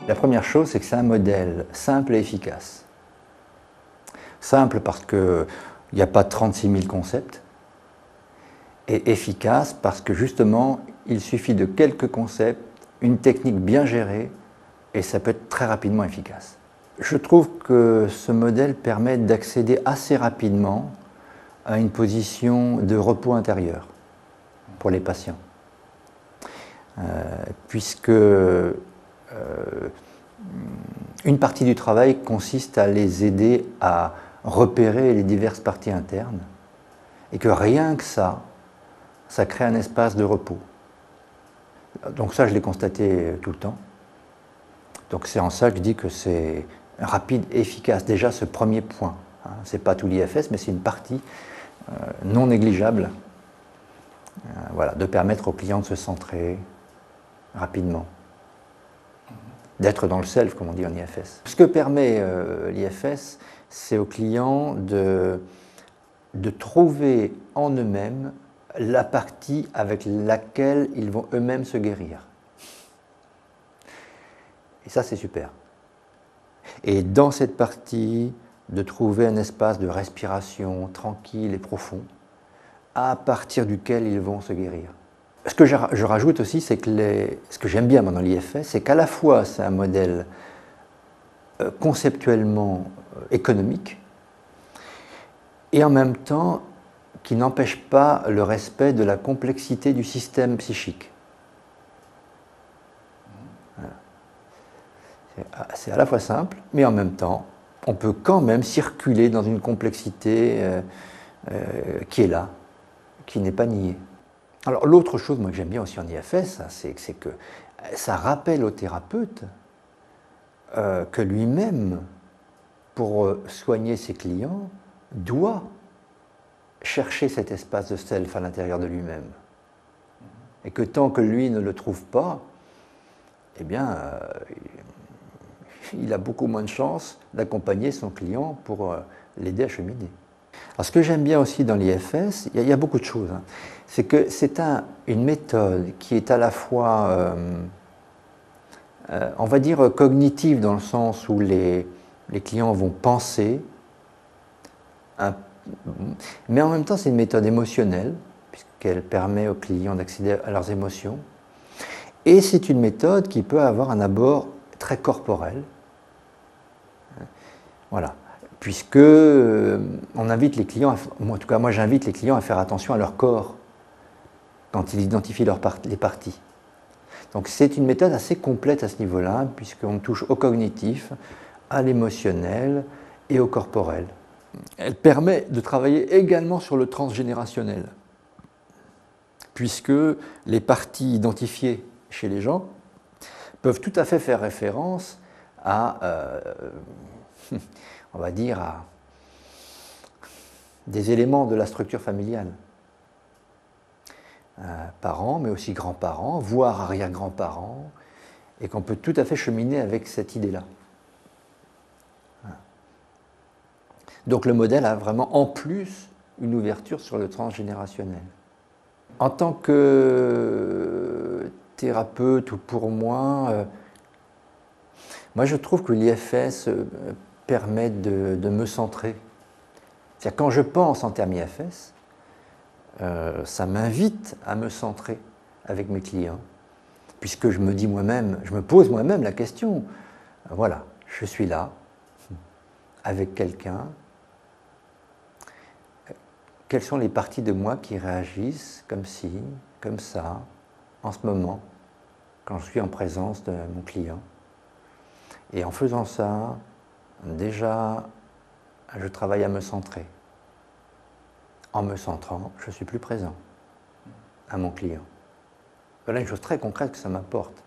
La première chose, c'est que c'est un modèle simple et efficace. Simple parce qu'il n'y a pas 36 000 concepts, et efficace parce que justement, il suffit de quelques concepts, une technique bien gérée, et ça peut être très rapidement efficace. Je trouve que ce modèle permet d'accéder assez rapidement à une position de repos intérieur pour les patients. Puisque une partie du travail consiste à les aider à repérer les diverses parties internes et que rien que ça crée un espace de repos. Donc ça, je l'ai constaté tout le temps. Donc c'est en ça que je dis que c'est rapide et efficace. Déjà, ce premier point, hein, ce n'est pas tout l'IFS, mais c'est une partie non négligeable voilà, de permettre au client de se centrer rapidement, d'être dans le self, comme on dit en IFS. Ce que permet l'IFS, c'est aux clients de trouver en eux-mêmes la partie avec laquelle ils vont eux-mêmes se guérir. Et ça, c'est super. Et dans cette partie, de trouver un espace de respiration tranquille et profond, à partir duquel ils vont se guérir. Ce que je rajoute aussi, c'est que ce que j'aime bien dans l'IFS, c'est qu'à la fois c'est un modèle conceptuellement économique, et en même temps qui n'empêche pas le respect de la complexité du système psychique. Voilà. C'est à la fois simple, mais en même temps, on peut quand même circuler dans une complexité qui est là, qui n'est pas niée. Alors l'autre chose moi, que j'aime bien aussi en IFS, c'est que ça rappelle au thérapeute que lui-même, pour soigner ses clients, doit chercher cet espace de self à l'intérieur de lui-même. Et que tant que lui ne le trouve pas, eh bien, il a beaucoup moins de chances d'accompagner son client pour l'aider à cheminer. Alors ce que j'aime bien aussi dans l'IFS, il y a beaucoup de choses, hein. C'est que c'est une méthode qui est à la fois, on va dire, cognitive dans le sens où les clients vont penser, mais en même temps c'est une méthode émotionnelle, puisqu'elle permet aux clients d'accéder à leurs émotions, et c'est une méthode qui peut avoir un abord très corporel. Voilà. Puisque on invite les clients, en tout cas moi j'invite les clients à faire attention à leur corps quand ils identifient les parties. Donc c'est une méthode assez complète à ce niveau-là, puisqu'on touche au cognitif, à l'émotionnel et au corporel. Elle permet de travailler également sur le transgénérationnel, puisque les parties identifiées chez les gens peuvent tout à fait faire référence à on va dire, à des éléments de la structure familiale. Parents, mais aussi grands-parents, voire arrière-grands-parents, et qu'on peut tout à fait cheminer avec cette idée-là. Donc le modèle a vraiment en plus une ouverture sur le transgénérationnel. En tant que thérapeute, ou pour moi, je trouve que l'IFS permet de me centrer. C'est-à-dire quand je pense en termes IFS, ça m'invite à me centrer avec mes clients, puisque je me dis moi-même, je me pose moi-même la question, voilà, je suis là, avec quelqu'un, quelles sont les parties de moi qui réagissent comme ci, comme ça, en ce moment, quand je suis en présence de mon client. Et en faisant ça, déjà, je travaille à me centrer. En me centrant, je suis plus présent à mon client. Voilà une chose très concrète que ça m'apporte.